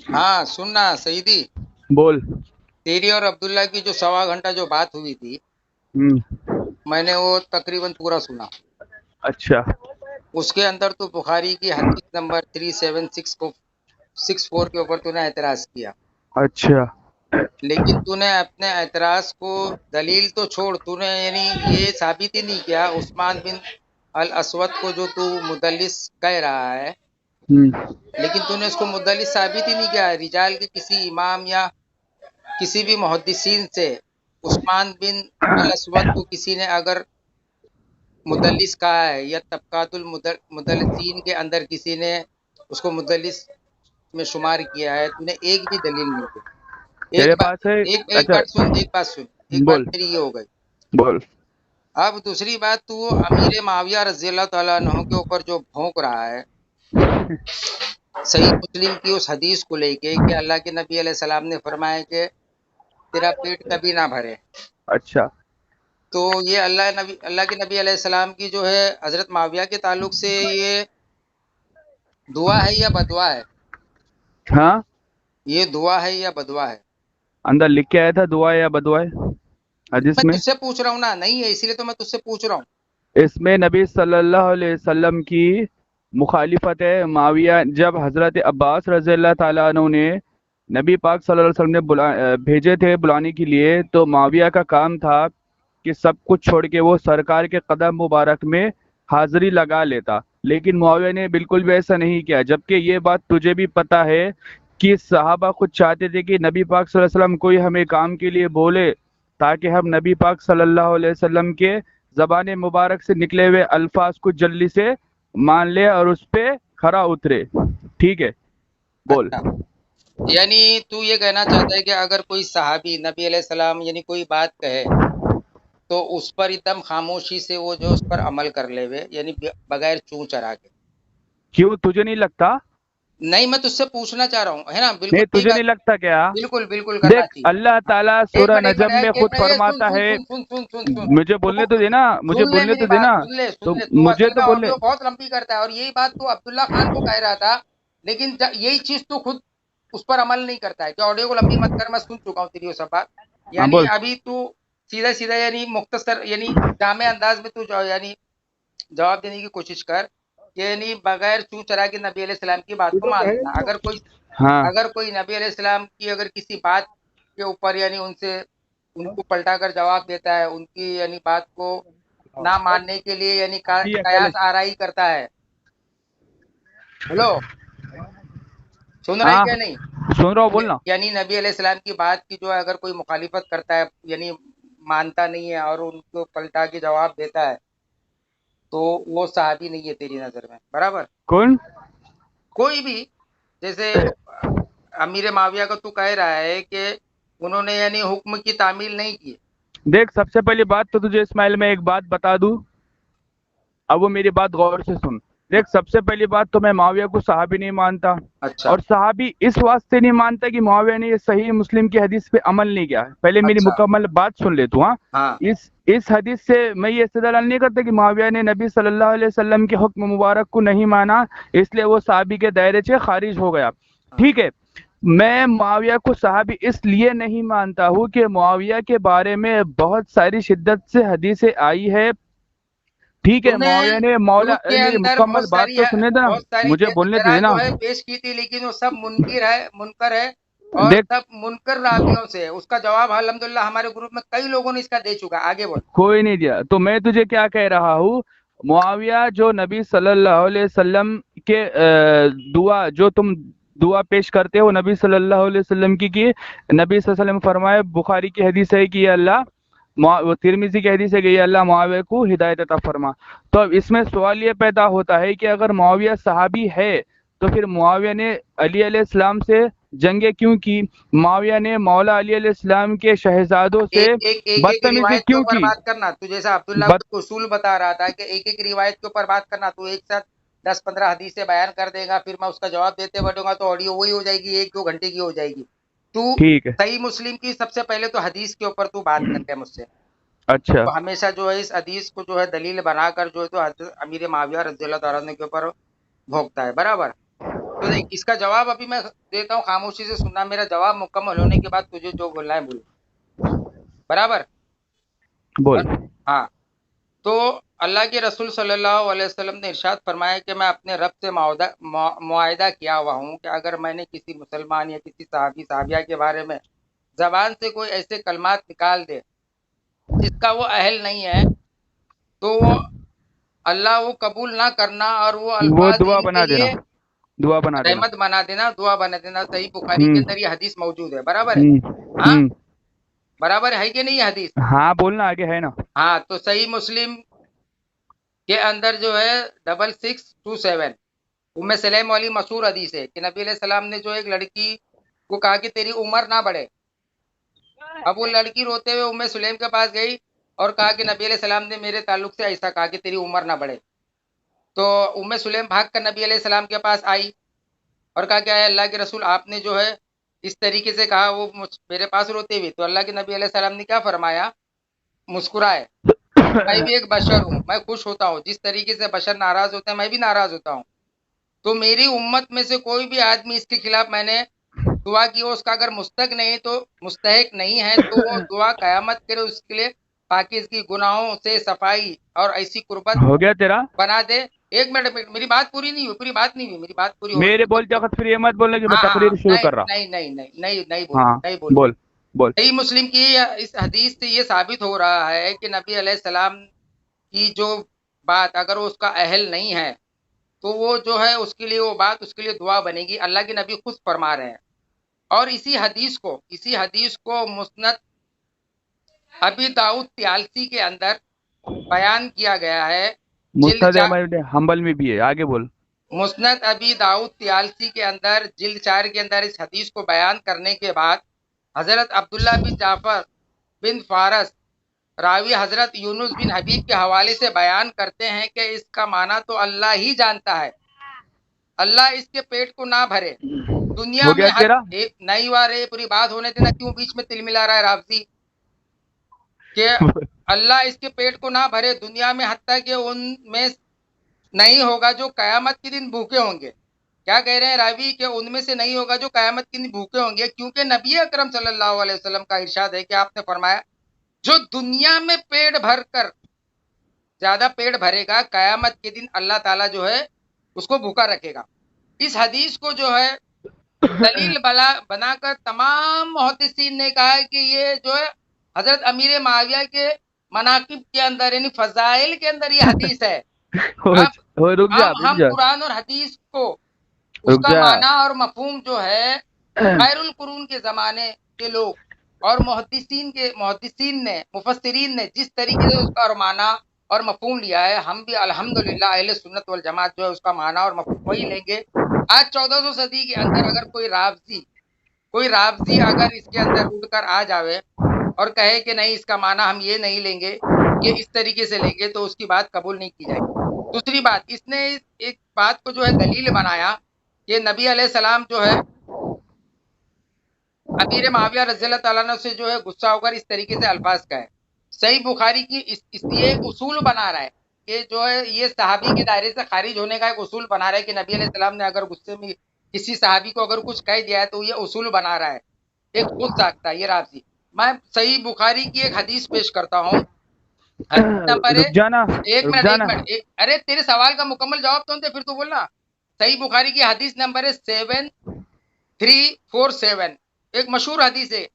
हाँ सुनना सईदी, बोल। तेरी और अब्दुल्ला की जो 1.25 घंटा जो बात हुई थी, हम्म। मैंने वो तकरीबन पूरा सुना। अच्छा। उसके अंदर तो बुखारी की हदीस नंबर 3764 के ऊपर तूने एतराज किया, अच्छा। लेकिन तूने अपने एतराज को दलील तो छोड़, तूने यानी ये साबित ही नहीं किया उस्मान बिन अल असवद को जो तू मुदल्लिस कह रहा है, हम्म। लेकिन तूने उसको मुदल्लिस साबित ही नहीं किया। रिजाल के किसी इमाम या किसी भी मुहद्दिसीन से उस्मान बिन अल असवद को किसी ने अगर मुदल्लिस कहा है या तबकातुल मुदल्लिसीन के अंदर किसी ने उसको मुदल्लिस में शुमार किया है, तूने एक भी दलील नहीं दी। तेरे एक बात, पास है? एक अच्छा। बात सुन, एक बात सुन, एक बात बोल। मेरी ये हो गई। बोल। अब दूसरी बात, तू अमीर माविया रजी अल्लाह तआला अन्हु के ऊपर जो भौंक रहा है सही मुस्लिम की उस हदीस को लेके कि अल्लाह के नबी अलैहि सलाम ने फरमाया कि तेरा पेट कभी ना भरे, अच्छा। तो ये अल्लाह के नबी अलैहि सलाम की जो है हजरत माविया के ताल्लुक से ये दुआ है या बदुआ है? हाँ। ये दुआ है या बदुआ है? अंदर लिख के आया था दुआ या बदुआ है हदीस मैं में। तुझसे पूछ रहा हूँ ना, नहीं है इसीलिए तो मैं तुझसे पूछ रहा हूँ। इसमें नबी सल्लल्लाहु अलैहि वसल्लम की मुखालिफत है। माविया जब हजरत अब्बास रज़ी अल्लाह ताला अन्हु ने नबी पाक सल्लल्लाहु अलैहि वसल्लम ने भेजे थे बुलाने के लिए, तो माविया का काम था कि सब कुछ छोड़ के वो सरकार के कदम मुबारक में हाजिरी लगा लेता, लेकिन मुआविया ने बिल्कुल भी ऐसा नहीं किया। जबकि ये बात तुझे भी पता है कि सहाबा खुद चाहते थे कि नबी पाक सल्लल्लाहु अलैहि वसल्लम कोई हमें काम के लिए बोले, ताकि हम नबी पाक सल्लल्लाहु अलैहि वसल्लम के ज़बान मुबारक से निकले हुए अल्फाज को जल्दी से मान ले और उस पे खरा उतरे। ठीक है। बोल। अच्छा, यानी तू ये कहना चाहता है कि अगर कोई सहाबी नबी अलैहि सलाम यानी कोई बात कहे तो उस पर एकदम खामोशी से वो जो उस पर अमल कर ले वे, यानी बगैर चूं चरा के। क्यों तुझे नहीं लगता? नहीं, मैं तुझसे पूछना चाह रहा हूँ, है ना, बिल्कुल नहीं सही तुझे बात। नहीं लगता क्या? बिल्कुल बिल्कुल करना देख चाहिए। अल्लाह ताला एक सूरह मिनट, एक नजम मिनट, में एक खुद मिनट, ये सुन फरमाता सुन है। सुन सुन सुन सुन सुन मुझे बोलने तू तो देना, मुझे सुन ले बोलने मेरी तो बात, देना। सुन तो ले, तू मुझे असल तो में बोलने। ऑडियो बहुत लंबी करता है, और यही बात तू अब्दुल्ला खान को कह रहा था, लेकिन यही चीज तू खुद उस पर अमल नहीं करता है कि ऑडियो को लंबी मत कर, मैं सुन चुका हूँ तेरी वो सब बात। हाँ यानी बोल। अभी तू सीधा सीधा यानी मुख्तसर यानी जामे अंदाज में तू यानी जवाब देने की कोशिश कर कि यानी बगैर चूं चरा के नबी अलैहि सलाम की बात को मान लेना। हाँ। अगर कोई नबी अलैहि सलाम की अगर किसी बात के ऊपर यानी उनसे उनको पलटाकर जवाब देता है, उनकी यानी बात को ना मानने के लिए यानी कयास आराई करता है। हेलो, सुन रहा है हाँ क्या नहीं? सुन रहा हूँ, बोलना। यानी नबी अलैहि सलाम की बात की जो है अगर कोई मुखालिफत करता है, यानी मानता नहीं है और उनको पलटा के जवाब देता है, तो वो सहाबी नहीं है तेरी नजर में, बराबर? कौन? कोई भी, जैसे अमीर माविया का तू कह रहा है कि उन्होंने यानी हुक्म की तामील नहीं की। देख सबसे पहली बात तो तुझे इस्माइल में एक बात बता दूं, अब वो मेरी बात गौर से सुन। देख सबसे पहली बात तो मैं मुआविया को सहाबी नहीं मानता, अच्छा, और सहाबी इस वास्ते नहीं मानता कि मुआविया ने ये सही मुस्लिम की हदीस पे अमल नहीं किया। पहले मेरी अच्छा, मुकम्मल बात सुन ले तू। हाँ। हाँ, इस हदीस से मैं ये इस्तेदलाल नहीं करता कि मुआविया ने नबी सल्लल्लाहु अलैहि वसल्लम के हुक्म मुबारक को नहीं माना, इसलिए वो सहाबी के दायरे से खारिज हो गया। हाँ। ठीक है। मैं मुआविया को सहाबी इसलिए नहीं मानता हूँ कि मुआविया के बारे में बहुत सारी शिद्दत से हदीसें आई है। ठीक है। तूने मुआविया ने मौला, ग्रुप के मेरी अंदर मुकम्मल बात तो सुनने देना, बहुत सारी मुझे बोलने तो जरा देना। जो है पेश की थी, लेकिन वो सब मुनकिर है, मुनकर है, और देख सब मुनकर रावियों से है। उसका जवाब अल्हम्दुलिल्लाह हमारे ग्रुप में कई लोगों ने इसका दे चुका। आगे बोल। कोई नहीं दिया तो मैं तुझे क्या कह रहा हूँ। मुआविया जो नबी सल्लल्लाहु अलैहि वसल्लम के दुआ जो तुम दुआ पेश करते हो नबी सल्लल्लाहु अलैहि वसल्लम की नबी सल्लल्लाहु अलैहि वसल्लम फरमाए, बुखारी की हदीस है कि ये अल्लाह, तिरमिजी की हदीस है कि ये अल्लाह मुआविया को हिदायत अता फरमा। तो अब इसमें सवाल ये पैदा होता है कि अगर मुआविया सहाबी है, तो फिर मुआविया ने अली अलैहिस्सलाम से जंगे क्यों की? मुआविया ने मौला अली अलैहिस्सलाम के शहजादों से एक बदतमीजी रिवायत के क्यों ऊपर की? बात करना, तू जैसा अब्दुल्ला बद को उसूल बता रहा था कि एक एक रिवायत के ऊपर बात करना, तू एक साथ 10-15 हदीसें बयान कर देगा, फिर मैं उसका जवाब देते बैठूंगा तो ऑडियो वही हो जाएगी, 1-2 घंटे की हो जाएगी। तू ठीक है। सही मुस्लिम की सबसे पहले तो हदीस के ऊपर तू बात कर ले मुझसे। अच्छा। तो हमेशा जो है इस हदीस को जो है दलील बनाकर जो है तो हजरत अमीर माविया रज़ी अल्लाह तआला अन्हु के ऊपर भोंकता है, बराबर? तो देख इसका जवाब अभी मैं देता हूँ, खामोशी से सुनना, मेरा जवाब मुकम्मल होने के बाद तुझे जो बोलना है बोल, बराबर। बोल। हाँ, तो अल्लाह के रसूल सल्लल्लाहु अलैहि वसल्लम ने इरशाद फरमाया कि मैं अपने रब से मुआहदा किया हुआ हूँ कि अगर मैंने किसी मुसलमान या किसी सहाबी साहबिया के बारे में जबान से कोई ऐसे कलमात निकाल दे जिसका वो अहल नहीं है, तो वो अल्लाह वो कबूल ना करना और वो वो अल्फाज दुआ इनके बना देना, लिए दुआ बना देना। रहमत बना देना, दुआ बना देना। सही बुखारी के हम्म अंदर ये हदीस मौजूद है, बराबर है। हम्म हाँ, हम्म। बराबर है कि नहीं ये हदीस? हाँ बोलना, आगे है ना। हाँ, तो सही मुस्लिम के अंदर जो है 6627 उम्मे सलेम वाली मशहूर हदीस है कि नबी अलैहि सलाम ने जो एक लड़की को कहा कि तेरी उम्र ना बढ़े। अब वो लड़की रोते हुए उम्मे सुलेम के पास गई और कहा कि नबी अलैहि सलाम ने मेरे ताल्लुक से ऐसा कहा कि तेरी उम्र ना बढ़े। तो उम्मे सुलेम भाग कर नबी अलैहि सलाम के पास आई और कहा कि अल्लाह के रसूल आपने जो है इस तरीके से कहा, वो मेरे पास रोते हुए। तो अल्लाह के नबी अलैहि सलाम ने क्या फरमाया, मुस्कुराए, मैं भी एक बशर हूँ, मैं खुश होता हूँ, जिस तरीके से बशर नाराज होते हैं मैं भी नाराज होता हूँ। तो मेरी उम्मत में से कोई भी आदमी इसके खिलाफ मैंने दुआ की हो, उसका अगर मुस्तक नहीं तो मुस्तहिक नहीं है, तो वो दुआ कयामत करे उसके लिए पाकिज़गी, गुनाहों से सफाई और ऐसी कुर्बत हो गया तेरा। बना दे। एक मिनट, मेरी बात पूरी नहीं हुई, पूरी बात नहीं हुई, मेरी बात पूरी हो मेरे तो बोलते वक्त फिर ये मत बोलना कि मैं हाँ हाँ, तकरीर शुरू नहीं कर रहा। नहीं नहीं नहीं नहीं नहीं बोल हाँ नहीं बोल बोल बोल। सही मुस्लिम की इस हदीस से ये साबित हो रहा है कि नबी अलैहिस्सलाम की जो बात अगर वो उसका अहल नहीं है, तो वो जो है उसके लिए वो बात उसके लिए दुआ बनेगी। अल्लाह के नबी खुद फरमा रहे हैं। और इसी हदीस को मुस्नद अबी दाऊद त्यालसी के अंदर बयान किया गया है। जिल्द मुस्नद चार अहमद हम्बल में भी है, आगे बोल। मुस्नद अबी दाऊद त्यालसी के अंदर जिल्द 4 के अंदर इस हदीस को बयान करने के बाद हजरत अब्दुल्ला बिन जाफर बिन फारस रावी हजरत यूनुस बिन हबीब के हवाले से बयान करते हैं कि इसका माना तो अल्लाह ही जानता है, अल्लाह इसके पेट को ना भरे दुनिया हो में गया तेरा। एक नई बार है, पूरी बात होने देना, क्यों बीच में तिल मिला रहा है रावजी कि अल्लाह इसके पेट को ना भरे दुनिया में, हत्ता कि उनमें नहीं होगा जो कयामत के दिन भूखे होंगे। क्या कह रहे हैं रावी कि उनमें से नहीं होगा जो कयामत के दिन भूखे होंगे, क्योंकि नबी अकरम सल्लल्लाहु अलैहि वसल्लम का इरशाद है कि आपने फरमाया जो दुनिया में पेट भर कर ज्यादा पेट भरेगा कयामत के दिन अल्लाह ताला जो है उसको भूखा रखेगा। इस हदीस को जो है दलील बनाकर तमाम मुहद्दिसीन ने कहा है कि ये जो है हजरत अमीर माविया के मनाकिब के अंदर यानी फजाइल के अंदर ये हदीस है। रुक जा अब रुक हम जा कुरान और हदीस को रुक उसका जा। माना और मफहूम जो है खैरुल कुरून के जमाने के लोग और मुहद्दिसीन ने मुफस्सिरीन ने जिस तरीके से उसका और माना और मफहूम लिया है, हम भी अल्हम्दुलिल्लाह अहले सुन्नत वल जमात जो है उसका माना और मफहूम वही लेंगे। आज 1400 सदी के अंदर अगर कोई रावजी अगर इसके अंदर उड़कर आ जावे और कहे कि नहीं इसका माना हम ये नहीं लेंगे, ये इस तरीके से लेंगे, तो उसकी बात कबूल नहीं की जाएगी। दूसरी बात, इसने एक बात को जो है दलील बनाया कि नबी अलैहिस्सलाम जो है अमीर माविया रज़ियल्लाहु ताला अन्हु से जो है गुस्सा होकर इस तरीके से अल्फाज का है। सही बुखारी की ये एक उसूल बना रहा है कि जो है ये सहाबी के दायरे से खारिज होने का एक उसूल बना रहा है कि नबी अलैहिस्सलाम ने अगर गुस्से में किसी सहाबी को अगर कुछ कह दिया है तो ये उसूल बना रहा है, एक खुद साखता है ये राबजी। मैं सही बुखारी की एक हदीस पेश करता हूँ। हदीस नंबर है रुक जाना रुक एक जाना। मिनट अरे तेरे सवाल का मुकम्मल जवाब तो दे फिर तो बोलना। सही बुखारी की हदीस नंबर है 7347, एक मशहूर हदीस है।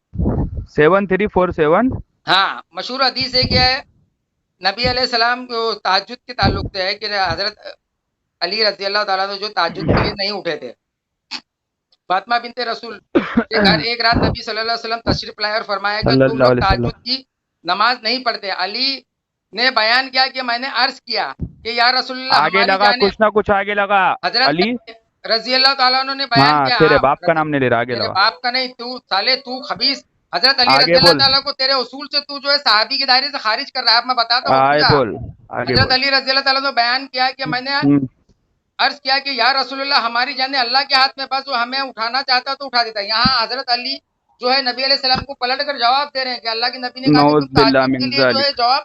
7347। हाँ, मशहूर हदीस है क्या है, नबी अलैहिस्सलाम को तहज्जुद के ताल्लुक से है कि हजरत अली रजी अल्लाह ताला अन्हु जो तहज्जुद के लिए नहीं उठे थे, फातिमा बिनते रसूल के घर एक रात नबी सल्लल्लाहु अलैहि वसल्लम तशरीफ लाए और फरमाया कि तुम सल्लल्लाहु लोग अलैहि वसल्लम। तहज्जुद की नमाज नहीं पढ़ते। अली ने बयान किया कि मैंने अर्ज किया कि या रसूलल्लाह आगे हमारी लगा, जाने, कुछ ना कुछ आगे लगा। हजरत अली। रजी अल्लाह ताला अन्हु ने बयान हाँ किया, तेरे हाँ बाप का नाम नहीं ले रहा, आगे तेरे लगा। बाप का नहीं, तू साले तू खबीस, हजरत अली आगे रजी अल्लाह बोल। ताला को तेरे उसूल से तू जो है सहाबी के दायरे से खारिज कर रहा है। अब मैं बताता हूँ, रुक आगे जा। बोल। आगे हजरत बोल। अली रजी अल्लाह ताला ने बयान किया कि मैंने हम्म। अर्ज किया कि या रसूलुल्लाह हमारी जाने अल्लाह के हाथ में, बस वो हमें उठाना चाहता तो उठा देता। यहाँ हजरत अली जो है नबी अलैहि सलाम को पलट कर जवाब दे रहे हैं कि अल्लाह के नबी ने कहा कि तुम नौज बिल्ला तहज्जुद के मिन लिए जो है जालिक। जवाब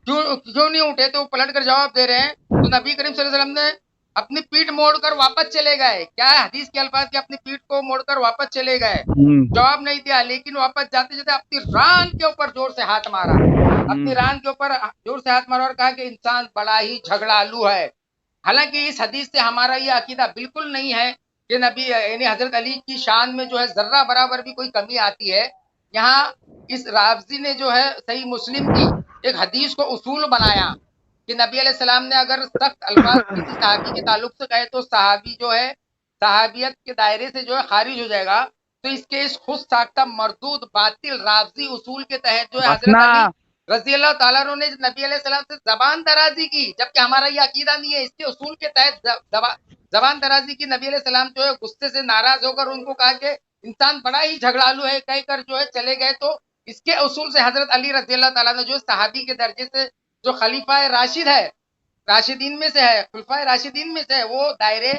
क्यों क्यों नहीं उठे, तो पलट कर जवाब दे रहे हैं। तो नबी करीम सल्लल्लाहु अलैहि वसल्लम ने اپنی پیٹھ موڑ کر واپس چلے گئے. کیا ہے حدیث کے الفاظ کہ اپنی پیٹھ کو موڑ کر واپس چلے گئے, جواب نہیں دیا, لیکن واپس جاتے جاتے اپنی ران کے اوپر زور سے ہاتھ مارا, اپنی ران کے اوپر زور سے ہاتھ مارا اور کہا کہ انسان بڑا ہی جھگڑالو ہے. حالانکہ اس حدیث سے ہمارا یہ عقیدہ بالکل نہیں ہے کہ نبی یعنی حضرت علی کی شان میں جو ہے ذرہ برابر بھی کوئی کمی آتی ہے. یہاں اس رافضی نے جو ہے صحیح مسلم کی ایک حدیث کو اصول بنایا کہ نبی علیہ السلام نے اگر سخت الفاظ کسی صحابی کے تعلق سے کہے تو صحابی جو ہے صحابیت کے دائرے سے جو ہے خارج ہو جائے گا. تو اس کے اس خود ساختہ مردود باطل رافضی اصول کے تحت جو ہے حضرت علی رضی اللہ تعالیٰ عنہ نے نبی علیہ السلام سے زبان درازی کی, جبکہ ہمارا یہ عقیدہ نہیں ہے. اس کے اصول کے تحت زبان درازی کی. نبی علیہ السلام جو ہے غصے سے ناراض ہو کر ان کو کہا کہ انسان بڑا ہی جھگڑالو ہے کہہ کر جو ہے چلے گئے. تو اس کے اصول سے حضرت علی رضی اللہ تعالیٰ نے جو صحابی کے درجے سے جو خلیفہ راشد ہے, راشدین میں سے ہے, خلفائے راشدین میں سے ہے, وہ دائرے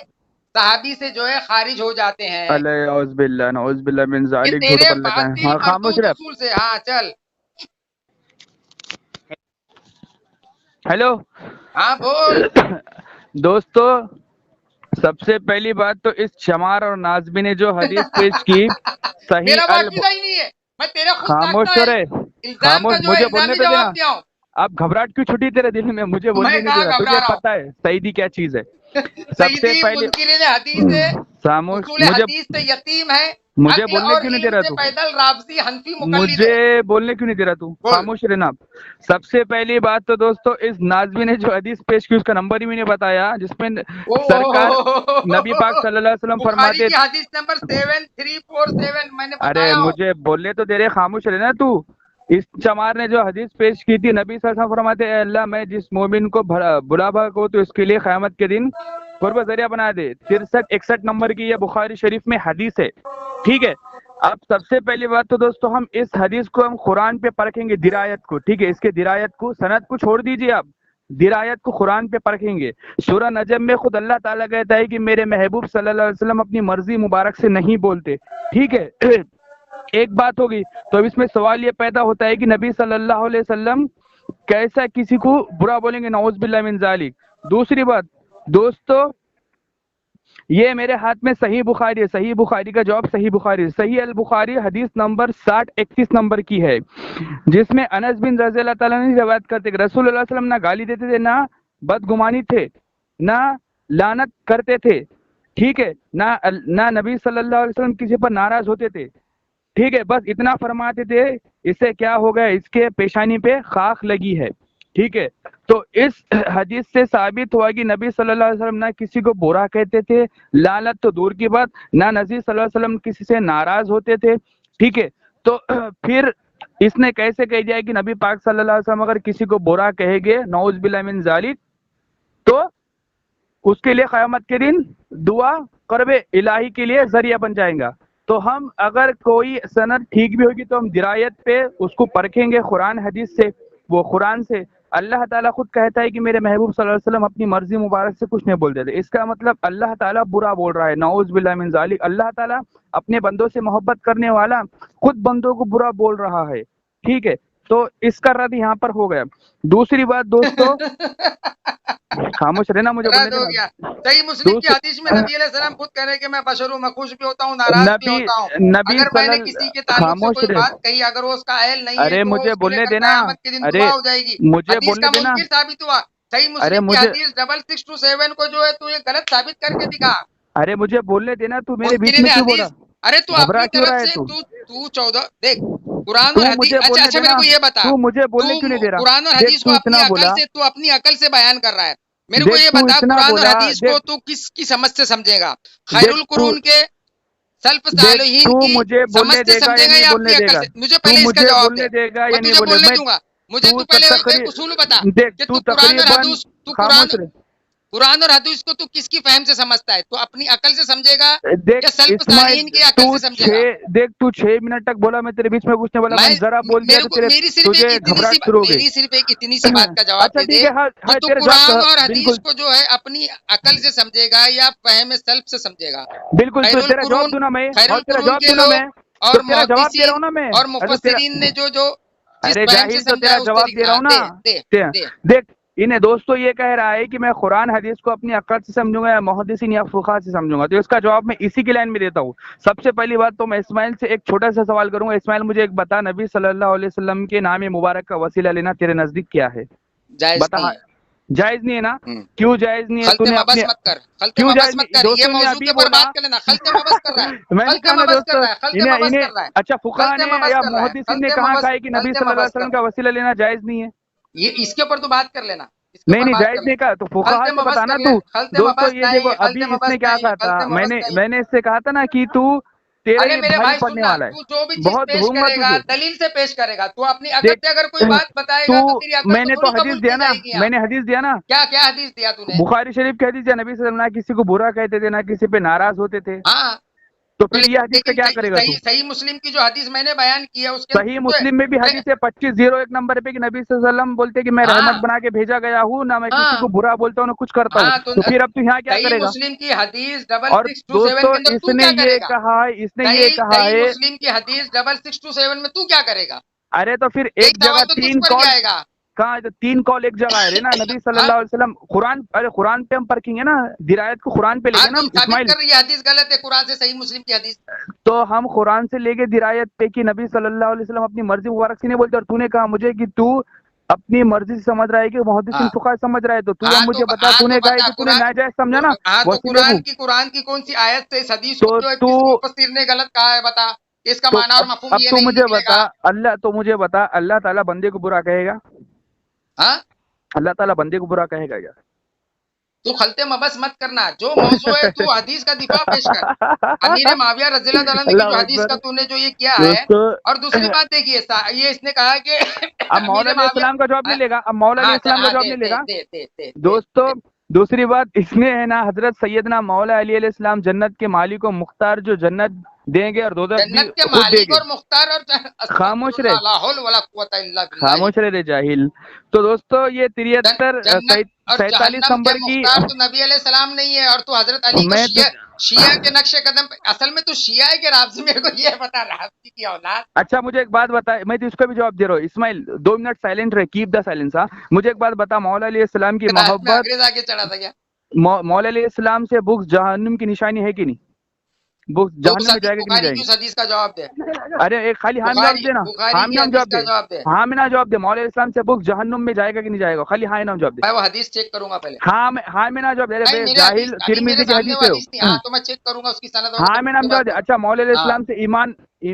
صحابی سے جو ہے خارج ہو جاتے ہیں. اعوذ باللہ نعوذ باللہ من یہ ذالک, جھوٹ تیرے پر لگا ہے. باطل ہاں خاموش مردود رہ. اصول سے. ہاں چل, ہیلو ہاں بول. دوستو, سب سے پہلی بات تو اس شمار اور نازمی نے جو حدیث پیش کی صحیح میرا وہ عقیدہ ہی نہیں ہے. میں تیرے خود خاموش ساختہ ہو رہے, الزام کا خاموش, جو ہے مجھے بولنے الزامی تو دینا. جواب دیا ہوں. اب گھبراہٹ کیوں چھٹی تیرے دل میں, مجھے بولنے میں نہیں کہاں دے رہا. گھبرا تجھے رہا ہوں. پتا ہے سعیدی کیا چیز ہے. سب سے سیدی پہلے منکرین حدیث ہے, خاموش, اصول حدیث سے یتیم ہے, مجھے عقل بولنے اور کیوں نہیں دے علم رہا سے تو, پیدل رافضی حنفی مقلد ہے. مجھے بولنے کیوں نہیں دے رہا تو, بول. خاموش رہنا. سب سے پہلی بات تو دوستو, اس نازمی نے جو حدیث پیش کی اس کا نمبر ہی میں نے بتایا, جس میں سرکار نبی پاک صلی اللہ علیہ وسلم بخاری فرماتے. کی حدیث نمبر 7347 میں نے ارے بتایا ہوں. مجھے بولنے تو دے رہے, خاموش رہنا تو. اس چمار نے جو حدیث پیش کی تھی, نبی صلی اللہ علیہ وسلم فرماتے, اے اللہ میں جس مومن کو بلا بھلا کو تو اس کے لیے قیامت کے دن قرب ذریعہ بنا دے. 63-61 نمبر کی یہ بخاری شریف میں حدیث ہے. ٹھیک ہے. اب سب سے پہلی بات تو دوستو, ہم اس حدیث کو ہم قرآن پہ پرکھیں گے, درایت کو. ٹھیک ہے, اس کے درایت کو, سند کو چھوڑ دیجئے, آپ درایت کو قرآن پہ پرکھیں گے. سورہ نجم میں خود اللہ تعالیٰ کہتا ہے کہ میرے محبوب صلی اللہ علیہ وسلم اپنی مرضی مبارک سے نہیں بولتے. ٹھیک ہے. ایک بات ہوگی. تو اب اس میں سوال یہ پیدا ہوتا ہے کہ نبی صلی اللہ علیہ وسلم کیسا کسی کو برا بولیں گے, نعوذ باللہ من ذالک. دوسری بات دوستو, یہ میرے ہاتھ میں صحیح بخاری ہے. صحیح بخاری کا جواب صحیح بخاری, صحیح البخاری حدیث نمبر 60-31 نمبر کی ہے, جس میں انس بن رضی اللہ تعالیٰ نے روایت کرتے کہ رسول اللہ صلی اللہ علیہ وسلم نہ گالی دیتے تھے, نہ بدگمانی تھے, نہ لعنت کرتے تھے. ٹھیک ہے. نہ نبی صلی اللہ علیہ وسلم کسی پر ناراض ہوتے تھے. ٹھیک ہے, بس اتنا فرماتے تھے. اس سے کیا ہو گیا, اس کے پیشانی پہ خاک لگی ہے. ٹھیک ہے. تو اس حدیث سے ثابت ہوا کہ نبی صلی اللہ علیہ وسلم نہ کسی کو برا کہتے تھے, لعنت تو دور کی بات, نہ نبی صلی اللہ علیہ وسلم کسی سے ناراض ہوتے تھے. ٹھیک ہے. تو پھر اس نے کیسے کہہ دیا کہ نبی پاک صلی اللہ علیہ وسلم اگر کسی کو برا کہے گے, نعوذ باللہ من ذالک, تو اس کے لیے قیامت کے دن دعا قرب الہی کے لیے ذریعہ بن جائیں گا. تو ہم اگر کوئی سند ٹھیک بھی ہوگی تو ہم درایت پہ اس کو پرکھیں گے قرآن حدیث سے. وہ قرآن سے اللہ تعالیٰ خود کہتا ہے کہ میرے محبوب صلی اللہ علیہ وسلم اپنی مرضی مبارک سے کچھ نہیں بولتے تھے. اس کا مطلب اللہ تعالیٰ برا بول رہا ہے, نعوذ باللہ من ذالک. اللہ تعالیٰ اپنے بندوں سے محبت کرنے والا خود بندوں کو برا بول رہا ہے. ٹھیک ہے. تو اس کا رد یہاں پر ہو گیا. دوسری بات دوستو, خاموش رہنا, مجھے بولنے رد ہو گیا. دینا. صحیح مسلم کی حدیث میں نبی علیہ السلام خود کہہ رہے ہیں کہ میں بشر ہوں, میں خوش بھی ہوتا ہوں, ناراض بھی ہوتا ہوں. نبی اگر میں نے صلی کسی کے تعلق سے خاموش کوئی رہے. بات کہی, اگر وہ اس کا اہل نہیں ہے ارے تو مجھے اس کے لیے بولنے کل دینا, قیامت کے دن ارے دعا ہو جائے گی. مجھے حدیث بولنے کا دینا. منکر ثابت ہوا. صحیح ارے مسلم کی مجھے حدیث 6627 کو جو ہے تو یہ غلط ثابت کر کے دکھا. ارے مجھے بولنے دینا, تو میرے بیچ منکرین میں کیوں بول حدیث, رہا, ارے تو گھبرا اپنی کیوں طرف رہا ہے سے تو, تو 14 دیکھ قرآن اور تو حدیث. مجھے اچھا بولنے اچھا میرے دینا, کو یہ بتا, تو مجھے تو بولنے کیوں نہیں دے رہا. قرآن اور دیکھ حدیث تو کو اتنا بولا, تو اپنی عقل سے بیان کر رہا ہے. میرے کو دیکھ یہ تو بتا اتنا قرآن اور بولا, حدیث کو دیکھ تو کس کی سمجھ سے سمجھے گا, خیر دیکھ تو القرون کے سلف دیکھ صالحین تو کی مجھے سمجھ بولنے سے دے گا یا سمجھے گا نہیں یا بولنے اپنی دے عقل گا, سے؟ مجھے تو پہلے اس کا مجھے جواب دے. بولنے دے گا میں یا نہیں تجھے بولنے, بولنے میں دوں گا. مجھے تو تو پہلے ایک تقریر اصول بتا دیکھ کہ تو تقریباً تو خاموش رہ. قرآن اور حدیث کو تو کس کی فہم سے سمجھتا ہے؟ تو اپنی عقل سے سمجھے گا دیکھ یا سلف اسماعیل, صالحین کی عقل سے سمجھے گا؟ دیکھ تو 6 منٹ تک بولا, میں تیرے بیچ میں کچھ نہیں بولا, میں نے ذرا بول دیا میرے تو کو تیرے میری صرف تجھے گھبراہٹ شروع ہو گئی. میری صرف ایک اتنی سی بات کا جواب اچھا دے ٹھیک دے ہے, ہاں کہ تو تیرے قرآن اور جواب بالکل حدیث کو جو ہے اپنی عقل سے سمجھے گا یا فہم سلف سے سمجھے گا؟ بالکل. تو تیرا جواب دوں نا میں, خیر اور تیرا القرون جواب کے دوں نا میں, لوگ تو اور تیرا جواب دے رہا محدثین ہوں نا میں. اور ارے تو تیرا, مفسرین نے جو جس ارے فہم سے جاہل, تو سمجھا تیرا ہے اس جواب دے طریقے. رہا ہاں ہوں نا. دے دے دے. دیکھ انہیں دوستو یہ کہہ رہا ہے کہ میں قرآن حدیث کو اپنی عقل سے سمجھوں گا یا محدثین یا فقہا سے سمجھوں گا، تو اس کا جواب میں اسی کی لائن میں دیتا ہوں۔ سب سے پہلی بات تو میں اسماعیل سے ایک چھوٹا سا سوال کروں گا۔ اسماعیل مجھے ایک بتا، نبی صلی اللہ علیہ وسلم کے نام مبارک کا وسیلہ لینا تیرے نزدیک کیا ہے؟ جائز بتا۔ نہیں ہے۔ جائز نہیں ہے نا؟ ہوں۔ کیوں جائز نہیں ہے؟ خلط تو نے مبس اپنے مت کر، خلط کیوں مبس جائز مت نہیں؟ کر، یہ دوستوں نے موضوع ابھی کے اوپر بولا، بات کر لینا۔ خلط مبس کر رہا ہے، میں نے خلط کہا نا مبس کر دوستو، رہا ہے، خلط مبس انہیں کر رہا ہے، اچھا فقہا خلط نے مبس یا کر رہا ہے، محدثین نے خلط کہاں مبس، کہا ہے کہ نبی خلط صلی اللہ مبس علیہ وسلم کر کا رہا وسیلہ لینا جائز نہیں ہے؟ ہے۔ یہ اس کے اوپر تو بات کر لینا، اس کے نہیں اوپر نہیں، بات جائز کر نہیں لینا۔ کہا تو فقہا خلط سے مبس بتانا کر تو۔ لینا، خلط دوستو مبس یہ دیکھو، نہیں، خلط ابھی اس مبس نے کیا نہیں، کہا تھا، خلط مبس نہیں۔ میں نے اس سے کہا تھا نا کہ تو تیرے ارے یہ میرے بھاری بھائی پڑنے سننا، والا تو ہے، جو بھی چیز بہت پیش ہمت کرے گا تجھے۔ دلیل سے پیش کرے گا، تو اپنی عقل دیکھ سے اگر کوئی بات بتائے تو گا تو تیری عقل میں کو نے تو تھوڑی قبول حدیث دیا کی نا، جائے گی میں یہاں۔ نے حدیث دیا نا، کیا کیا حدیث دیا تو نے؟ بخاری شریف کی حدیث ہے، نبی صلی اللہ علیہ وسلم نہ کسی کو برا کہتے تھے نہ کسی پہ ناراض ہوتے تھے، ہاں تو تو پھر یہ حدیث کا لیکن کیا کرے گا تو؟ صحیح مسلم کی جو حدیث میں نے بیان کی ہے اس کے صحیح اندر مسلم میں بھی حدیث ہے 2501 نمبر پہ کہ نبی صلی اللہ علیہ وسلم بولتے کہ میں ہاں رحمت بنا کے بھیجا گیا ہوں، نہ میں کسی ہاں کو برا بولتا ہوں نہ کچھ کرتا ہوں، ہاں تو پھر اب تو یہاں کیا صحیح کرے گا؟ مسلم کی حدیث 6627 دوستو کے اندر اس تو نے کیا یہ کرے گا؟ کہا ہے، اس نے یہ کہا صحیح ہے، مسلم کی حدیث 6627 میں تو کیا کرے گا؟ ارے تو پھر یہی ایک جگہ سوال تو تجھ 3 پر بھی کال آئے گا۔ کہاں ہے؟ تو 3 کال ایک جگہ ہے نا، نبی صلی ہاں اللہ علیہ وسلم قرآن، ارے قرآن پہ ہم پرکھیں گے نا، درایت کو قرآن پہ لے ہاں گے نا تو ہم ثابت اسماعیل، کر رہی ہے حدیث غلط ہے قرآن سے، صحیح مسلم کی حدیث۔ تو ہم قرآن سے لے کے درایت پہ کہ نبی صلی اللہ علیہ وسلم اپنی مرضی مبارک سے نہیں بولتے، اور تو نے کہا مجھے کہ تو اپنی مرضی سے سمجھ رہا ہے کہ محدثین ہاں فقہا سمجھ رہا ہے، تو اب مجھے بتا، تو نے کہا ہے بتا کہ تو نے قرآن، ناجائز سمجھا نا ہاں تو وسیلے کو، قرآن کی کون سی آیت سے اس حدیث کو تو جو ہے تو کس مفسر نے غلط کہا ہے بتا، کہ اس کا تو معنی اور مفہوم اب یہ تو نہیں مجھے نکلے بتا، گا۔ اللہ تعالیٰ بندے کو برا کہے گا؟ ہاں اللہ تعالیٰ بندے کو برا کہے گا کیا؟ تو خلط مبس مت کرنا، جو موضوع ہے تو حدیث کا دفاع پیش کر۔ امیر معاویہ رضی اللہ تعالیٰ عنہ کی جو اللہ حدیث اکبر۔ کا تو نے جو یہ کیا ہے، دوستو اور دوسری بات دیکھیے، یہ اس نے کہا کہ اب مولا امیر علیہ معاویہ، السلام کا جواب نہیں لے گا، اب مولا علیہ السلام کا جواب دے نہیں لے دے گا دے دے دے دوستو۔ دے۔ دوسری بات اس میں ہے نا، حضرت سیدنا مولا علی علیہ السلام جنت کے مالک و مختار، جو جنت دیں گے اور دوزخ بھی جنت کے خود دے مالک گے۔ اور مختار اور استغفر خاموش رہے، اللہ، لا حول ولا قوت الا باللہ۔ خاموش رہے جاہل۔ تو دوستو یہ 73 جنت اور 47 جہنم کے نمبر کی، مختار تو نبی علیہ السلام نہیں ہے، اور تو حضرت علی کو میں شیعہ کے نقش قدم پہ، اصل میں تو شیعہ ہے کہ رافضی؟ میرے کو یہ بتا، رافضی کی اولاد۔ اچھا مجھے ایک بات بتا، میں تو اس کا بھی جواب دے رہا ہوں، اسماعیل 2 منٹ سائلنٹ رہے، کیپ دا سائلنس۔ ہاں مجھے ایک بات بتا، مولا علیہ السلام کی رات میں محبت، انگریز آگے چڑھا تھا کیا؟ مولا علیہ السلام سے بغض جہنم کی نشانی ہے کہ نہیں؟ بغض تو اس جہنم میں حدیث جائے گا کہ نہیں بخاری جائے کی گا؟ اس حدیث کا جواب دے، ارے ایک خالی ہاں میں نام دے نا، بخاری ہاں میں کی نام حدیث جواب کا دے، جواب دے۔ ہاں میں نام جواب دے، مولا علیہ السلام سے بغض جہنم میں جائے گا کہ نہیں جائے گا؟ خالی ہاں نام جواب دے، میں وہ حدیث چیک کروں گا پہلے۔ ہاں میں نام جواب دے، نہیں ارے میرے حدیث جاہل، ابھی میرے ترمذی کی سامنے وہ حدیث ہے حدیث نہیں، ہاں تو میں چیک کروں گا اس کی سند وغیرہ ہاں میں اس نام کے جواب بعد دے۔ بولوں اچھا مولا علیہ گا۔ ہاں السلام سے ایمان،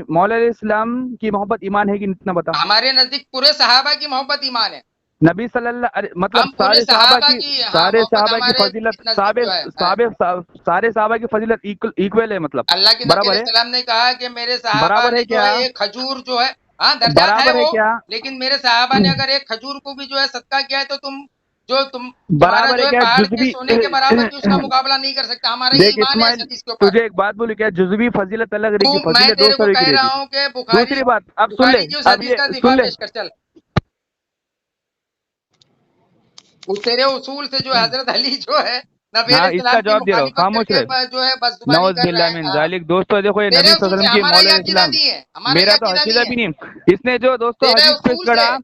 مولا علیہ السلام کی محبت ایمان ہے کہ نہیں؟ اتنا بتا۔ ہمارے نزدیک پورے صحابہ کی محبت ایمان ہے، نبی صلی اللہ مطلب ہم پورے ہاں سارے محبت صحابہ کی ہمارے فضیلت، نزدیک جو ہے۔ سارے صحابہ کی فضیلت ایکول ہے، مطلب اللہ کے نبی برابر علیہ ہے، السلام نے کہا کہ میرے صحابہ برابر نے ہے جو کیا؟ ہے ایک کھجور جو ہے، ہاں درجات ہے برابر وہ، کیا؟ لیکن میرے صحابہ نے اگر ایک کھجور کو بھی جو ہے صدقہ کیا ہے تو تمہارا برابر جو ہے ہے کیا پہاڑ کے جزوی؟ سونے کے برابر بھی اس کا مقابلہ نہیں کر سکتا۔ ہمارا یہ دیکھ ایمان ہے اس اسماعیل، حدیث کے اوپر۔ تجھے ایک بات بولو، کیا جزوی فضیلت الگ رہے تو گی، میں فضیلت تیرے دوست کو طرح کی کہہ رہے گی۔ رہا ہوں کہ دوسری بات اب سن لے، بخاری کی اس اب حدیث کا یہ دفاع سن لے، پیش کر چل۔ وہ تیرے اصول سے جو ہے حضرت علی جو ہے نبی ہاں علیہ اس کا السلام کی جواب دے رہا ہوں، مخالفت کر خاموش کے رہے، جو ہے بد زبانی نعوذ کر رہا باللہ ہے۔ من ہاں ذالک۔ دوستو دیکھو یہ تیرے نبی صلی اللہ اصول علیہ سے، وسلم کی ہمارا مولا یہ علیہ عقیدہ السلام، نہیں ہے، ہمارا یہ میرا تو عقیدہ عقیدہ نہیں ہے، بھی نہیں، اس نے جو دوستو تیرے حدیث پیش اصول سے۔ کرا،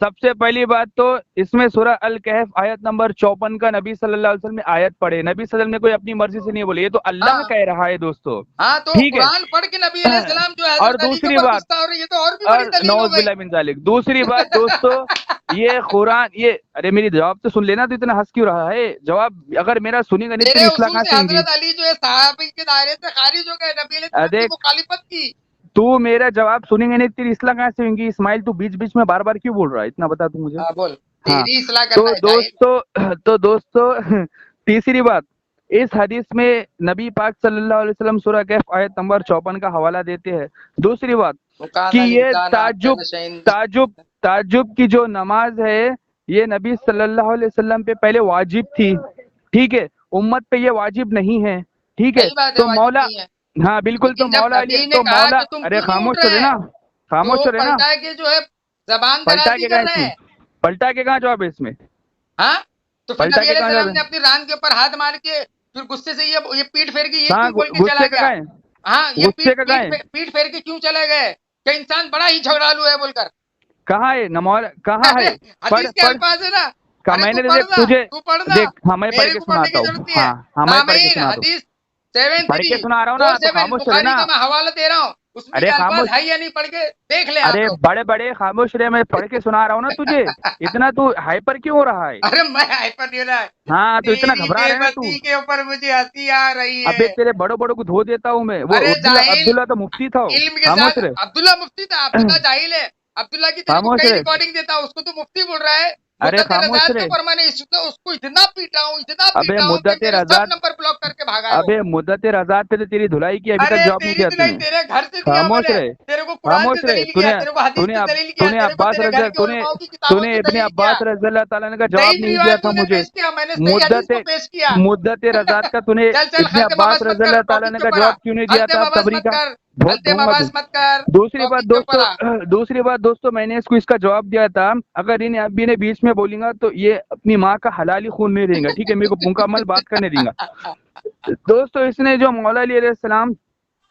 سب سے پہلی بات تو اس میں سورہ الکہف آیت نمبر 54 کا نبی صلی اللہ علیہ وسلم نے آیت پڑھے، نبی صلی اللہ علیہ وسلم نے کوئی اپنی مرضی سے نہیں بولے، یہ تو اللہ ہاں کہہ رہا ہے دوستو، ہاں تو ٹھیک ہے؟ قرآن پڑھ کے نبی علیہ السلام جو ہے اور حضرت علی کے دوسری اوپر بات، غصہ ہو رہی ہے، یہ تو اور بھی اور بڑی دلیل نعوذ ہو گئی۔ باللہ من ذالک، دوسری بات دوستو، یہ قرآن، یہ ارے میری جواب تو سن لینا، تو اتنا ہنس کیوں رہا ہے؟ جواب اگر میرا سنی گا نہیں تیرے تیری اصلاح اصول کہاں سے سے ہوگی؟ حضرت علی جو ہے صحابی کے دائرے سے خارج ہو گئے، نبی علیہ السلام کی دیکھ، مخالفت کی۔ تو میرا جواب سنیں گے نہیں تیری اصلاح کہاں سے ہوگی؟ اسماعیل تو بیچ بیچ میں بار بار کیوں بول رہا ہے؟ اتنا بتا تو مجھے۔ ہاں بول، ہاں تیری اصلاح کرنا تو ہے جاہل۔ دوستو تیسری بات، اس حدیث میں نبی پاک صلی اللہ علیہ وسلم سورہ کہف آیت نمبر 54 کا حوالہ دیتے ہیں۔ دوسری بات کہ وَكَانَ یہ الْإِنسَانُ أَكْثَرَ شَيْءٍ تعجب کی جو نماز ہے، یہ نبی صلی اللہ علیہ وسلم پہ پہلے واجب تھی، ٹھیک ہے؟ امت پہ یہ واجب نہیں ہے، ٹھیک ہے؟ صحیح بات ہے، تو واجب مولا، نہیں ہے، ہاں بالکل، تو لیکن جب مولا علی، نبی نے تو کہا مولا، کہ تم ارے کیوں نہیں اٹھ خاموش رہے رہے نا، تو خاموش رہے نا، پلٹا کے جو ہے زبان پلٹا درازی کے کر کہاں اس رہے میں، ہیں۔ پلٹا کے کہاں جواب ہے اس میں؟ ہاں تو پھر پلٹا نبی کے علیہ کہاں جواب السلام نے ہے؟ اپنی ران کے اوپر ہاتھ مار کے پھر غصے سے یہ پیٹ پھیر کے یہ کہاں کیوں بول کے چلا غصے کا گیا؟ کہاں ہے؟ ہاں یہ غصے کا کہاں ہے؟ پیٹ پھیر کے کیوں چلے گئے کہ انسان بڑا ہی جھگڑالو ہے بول کر؟ کہاں ہے کہاں ہے؟ پڑھ حدیث کے پڑھ، الفاظ ہے نا، अरे मैंने तू तो पढ़ देख ना, तुझे तू पढ़ ना, देख, हाँ मैं पढ़ मेरे के को पढ़ने की सुनाता जरूरत हूँ, नहीं है। हाँ मैं पढ़ के सामीन सुनाता हूँ, हदीस पढ़ के सुना रहा हूँ ना, तो 7347 खामोश रहे बुखारी ना। का मैं हवाला दे रहा हूँ, उसमें अरे क्या अल्फाज खामोश, है या नहीं पढ़ के देख ले यहाँ अरे पे। बड़े बड़े खामोश रहे, मैं पढ़ के सुना रहा हूँ ना तुझे, इतना तू हाइपर क्यों हो रहा है? अरे मैं हाइपर नहीं हो रहा है, हाँ तो इतना तेरी घबरा रहा है ना तू। बेबसी के ऊपर मुझे हंसी आ रही अबे है। तेरे बड़ों बड़ों को धो देता हूँ मैं, वो अरे अब्दुल्ला जाहिल, अब्दुल्ला तो मुफ्ती था वो। इल्म के खामोश साथ रहे, अब्दुल्ला मुफ्ती था, अब्दुल्ला जाहिल है। अब्दुल्ला की तेरे को खामोश कई रहे, रिकॉर्डिंग देता हूँ, उसको तो मुफ्ती बोल रहा है। अरे मुद्दत खामोश रजात के रहे। ऊपर मैंने उसको इतना अबे पीटा हूँ कि मुद्दत मेरे सब रज़ात, नंबर ब्लॉक करके भागा है वो। अबे मुद्दत रज़ात पे तो तेरी धुलाई की, अभी तक अरे जवाब नहीं तेरी दिया धुलाई तूने। तेरे घर से दिया खामोश मैंने, रहे, तेरे को कुरान खामोश से रहे। दलील किया, तेरे को हदीस से दलील किया, तेरे को तेरे घर के उलमाओं की किताबों तूने से इब्ने दलील अब्बास किया, रज़ी अल्लाह ताला अन्हु का जवाब सही नहीं दिया रिवायत था तूने मुझे। पेश किया, मैंने सही हदीस को पेश किया। मुद्दत रज़ात का तूने चल चल इब्ने हल्के अब्बास बबास मत रज़ी कर, अल्लाह ताला टॉपिक अन्हु के का ऊपर आ, जवाब क्यों नहीं दिया हल्के था? बबास तबरी मत का कर, बहुत हल्के दूंगा तू। बबास मत कर, दूसरी बात टॉपिक के ऊपर आ। दूसरी बात दोस्तों, मैंने इसको इसका जवाब दिया था, अगर इन अभी ने बीच में बोलेगा तो ये अपनी माँ का हलाली खून नहीं देगा, ठीक है, मेरे को मुकम्मल बात करने देगा। दोस्तों इसने जो मौला अली अलैहिस्सलाम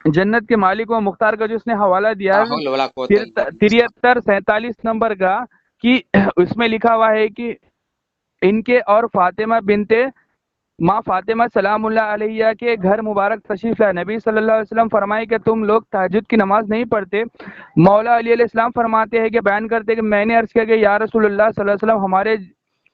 जन्नत के मालिक व मुख्तार का जो उसने हवाला दिया ला हौल वला कुव्वता इल्ला बिल्लाह। 73-47 नंबर का, कि उसमें लिखा हुआ है कि इनके और फातिमा बिनते माँ फातिमा सलामुल्लाह अलैहा के घर मुबारक तशरीफ लाए। नबी सल्लल्लाहु अलैहि वसल्लम फरमाए कि तुम लोग तहज्जुद की नमाज नहीं पढ़ते। मौला अली अलैहिस्सलाम फरमाते हैं कि बयान करते हैं कि मैंने अर्ज किया कि या रसूलुल्लाह सल्लल्लाहु अलैहि वसल्लम हमारे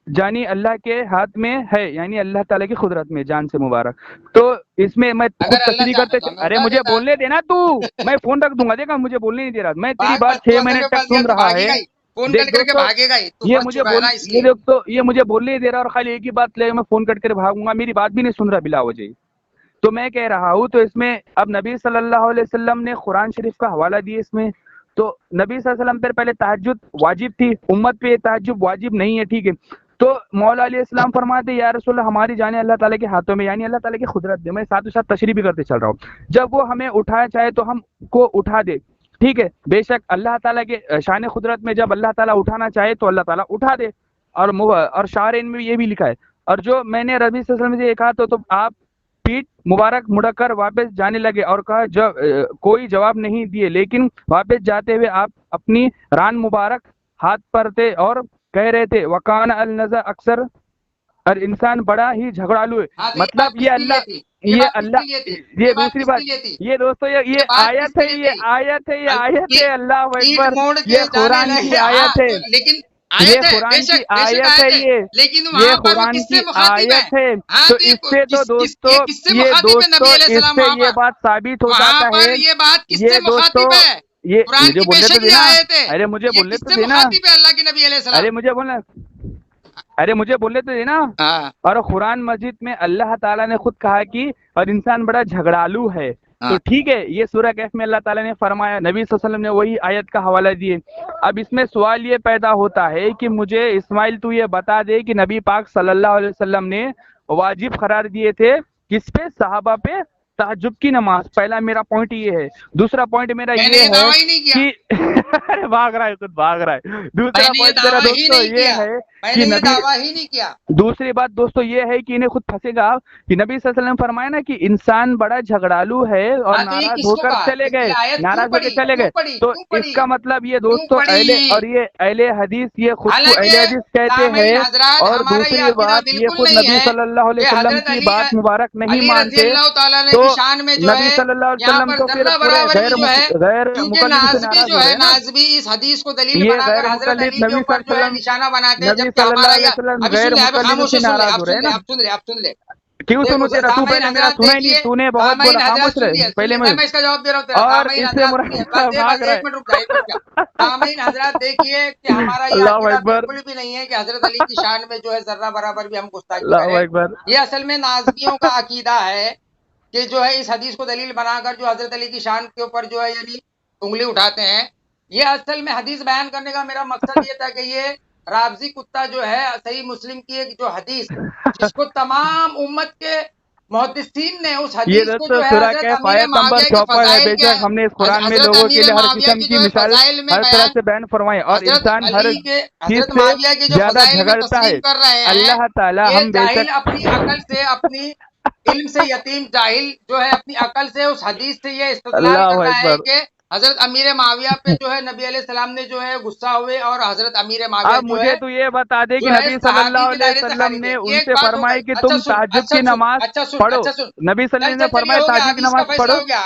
जानी अल्लाह के हाथ में है, यानी अल्लाह ताला की कुदरत में, जान से मुबारक। तो इसमें मैं खुद अगर अल्लाह तशरीह चाहता करते तो हमें अरे उठा मुझे देता। बोलने देना तू, मैं फोन रख दूंगा, देखा मुझे बोलने नहीं दे रहा, मैं तेरी भाग बात मत, तू 6 असल मिनट में तक फंस गया, सुन तू रहा है। भागेगा ही, फोन देख कट करके दोस्तों, भागेगा ही, तू ये फंस मुझे चुका है बोल ना ये इसलिए। देख तो ये मुझे बोलने नहीं दे रहा, और खाली एक ही बात ले, मैं फोन कट कर भागूंगा, मेरी बात भी नहीं सुन रहा बिला वजह। तो मैं कह रहा हूँ, तो इसमें अब नबी सल्लल्लाहु अलैहि वसल्लम ने कुरान शरीफ का हवाला दिया इसमें। तो नबी सल्लल्लाहु अलैहि वसल्लम पर पहले तहज्जुद वाजिब थी, उम्मत पे तहज्जुद वाजिब नहीं है, ठीक है। तो मौला अलैहि सलाम फरमाते या रसूल हमारी जाने अल्लाह ताला के हाथों में, यानी अल्लाह ताला की कुदरत में। मैं साथ ही साथ तशरीह भी करते चल रहा हूँ, जब वो हमें उठाया चाहे तो हम को उठा दे, ठीक है। बेशक अल्लाह ताला के शान कुदरत में जब अल्लाह ताला उठाना चाहे तो अल्लाह ताला उठा दे, और शारइन में ये भी लिखा है। और जो मैंने रबी सल्लल्लाहु अलैहि वसल्लम से ये कहा तो आप पीठ मुबारक मुड़कर वापस जाने लगे, और कहा जब कोई जवाब नहीं दिए, लेकिन वापस जाते हुए आप अपनी रान मुबारक हाथ पर थे और कह रहे थे वकान अल नज़ा अक्सर, और इंसान बड़ा ही झगड़ालू है। हाँ तो ये बात मतलब ये किसके लिए अल्लाह, थी, ये ये बात अल्लाह, किसके लिए थी, ये ये बात दूसरी बात, किसके लिए थी, ये दोस्तों ये ये बात आयत किसके है, लिए ये थी। आयत है, ये आयत है, पीठ अल्लाह पीठ अकबर, मोड़ ये के जाने कुरान की लगे, हाँ आयत है, तो लेकिन ये आयत है, कुरान की बेशक बेशक आयत है, आयत है, लेकिन ये वहां पर वो कुरान किससे की मुखातिब है। आयत है। हाँ तो तो ये इससे तो ये दोस्तों, किससे ये मुखातिब है नबी दोस्तों अलैहिस्सलाम इससे वहां ये पर, बात साबित हो वहां जाता है, पर ये बात किससे ये दोस्तों, मुखातिब है। ये कुरान मुझे की बोलने तो बेशक ये देना, आयत है, अरे मुझे ये बोलने तो किससे देना, मुखातिब है, अल्लाह के नबी अलैहिस्सलाम। अरे मुझे बोलना, अरे मुझे बोलने तो देना। हाँ और कुरान मस्जिद में अल्लाह ताला ने खुद कहा कि और इंसान बड़ा झगड़ालू है। तो हाँ ठीक है, ये सूरह कहफ में अल्लाह ताला ने फरमाया, नबी सल्लल्लाहु अलैहि वसल्लम ने वही आयत का हवाला दिए। अब इसमें सवाल ये पैदा होता है कि मुझे इस्माइल तू ये बता दे कि नबी पाक सल्लल्लाहु अलैहि वसल्लम ने वाजिब करार दिए थे किस पे? सहाबा पे तहज्जुद की नमाज। पहला मेरा पॉइंट ये है। दूसरा पॉइंट मेरा मैंने ये ये है दावा ही नहीं किया, कि अरे भाग रहा है, खुद भाग रहा है। दूसरा मैंने ये पॉइंट मेरा दावा ही दोस्तों नहीं ये किया, है कि मैंने ये नबी, दावा ही नहीं किया। दूसरी बात दोस्तों ये है कि इन्हें खुद फंसेगा कि नबी सल्लल्लाहु अलैहि वसल्लम फरमाया ना कि इंसान बड़ा झगड़ालू है, और हाँ तो ये नाराज किसको होकर कहा, चले इसकी गए, आयत क्यों नाराज होकर पढ़ी, चले क्यों गए। पढ़ी, तो क्यों पढ़ी, इसका मतलब ये क्यों दोस्तों अहले, पढ़ी। और ये अहले हदीस, ये खुद को हालांकि अहले हदीस कहते सामीन हैं, हजरात, और हमारा ये दूसरी अकीदा बात ये बिल्कुल खुद नहीं नबी है सल्लल्लाहु अलैहि कि वसल्लम हजरत की अली बात मुबारक नहीं अली रजी मानते। अल्लाह ताला ने तो की शान में जो नबी है सल्लल्लाहु अलैहि यहाँ वसल्लम पर तो फिर जर्रा पूरे बराबर भी जो है, गैर क्योंकि मुकल्लिद से नाजबी नाराज जो हो रहे है, हैं ना। नाजबी इस हदीस को दलील ये बनाकर गैर हजरत मुकल्लिद अली के नबी ऊपर सल्लल्लाहु जो अलैहि है वसल्लम, निशाना बनाते हैं, नबी जबकि सल्लल्लाहु हमारा अलैहि यह, वसल्लम अभी सुन गैर ले, अभी मुकल्लिद खामोश से है, सुन ले, नाराज अब हो रहे सुन हैं ले, ना। अब सुन ले, अब सुन ले। क्यों सुनू देखो तेरा? तू सामीन पहले मेरा हजरात सुना ही नहीं, देखिए, तूने बहुत सामीन बोला, हजरात खामोश सुनिए रहे पहले सुनिए, मैं। मैं इसका जवाब दे रहा हूँ तेरा, और सामीन इससे हजरात सुनिए, बस मुराद बस भाग रहा एक मिनट रुक जा, एक मिनट रुक जा। सामीन हजरात देखिए कि हमारा है। ये अल्लाह अकीदा अकबर, बिल्कुल भी नहीं है कि हजरत अली की शान में जो है जर्रा बराबर भी हम गुस्ताखी अल्लाह करें। अकबर। ये असल में नाजबियों का अकीदा है कि जो है इस हदीस को दलील बनाकर जो हजरत अली की शान के ऊपर जो है यानी उंगली उठाते हैं। ये असल में हदीस बयान करने का मेरा मकसद ये था कि ये राबजी कुत्ता जो है सही मुस्लिम की एक जो हदीस, जिसको तमाम उम्मत के मुहद्दिसीन ने उस ये हदीस को दोस्तों जो है सूरह हजरत कहफ अमीर आयत नंबर माविया के 64 है। फजाइल के, बेशक हमने इस कुरान में हजरत लोगों के अमीर लिए हर माविया किस्म की की जो है मिसाल फजाइल में हर तरह बयान, से बयान फरमाए, और हजरत इंसान हर अली के, चीज हजरत से माविया के जो ज्यादा फजाइल में झगड़ता तस्लीम है। कर रहे हैं, अल्लाह ताला ये हम जाहिल बेशक, अपनी अकल से, अपनी इल्म से यतीम जाहिल जो है अपनी अकल से उस हदीस से ये इस्तदलाल कर अल्लाह रहा है अकबर, कि حضرت امیر معاویہ پہ جو ہے نبی علیہ السلام نے جو ہے غصہ ہوئے اور حضرت امیر معاویہ اب جو مجھے ہے تو یہ بتا دے کہ جو ہے نبی صلی صحابی اللہ کے علیہ دائرے سے وسلم خارج نے ہے. ان ایک سے بات ہو فرمائے گئی. کہ اچھا تم سن تہجد اچھا کی سن نماز اچھا سن پڑھو. اچھا سن نبی صلی اللہ علیہ چل وسلم نے چل چل یہ فرمایا ہو گیا. تہجد اب کی اس کا نماز فیصلہ پڑھو. ہو گیا.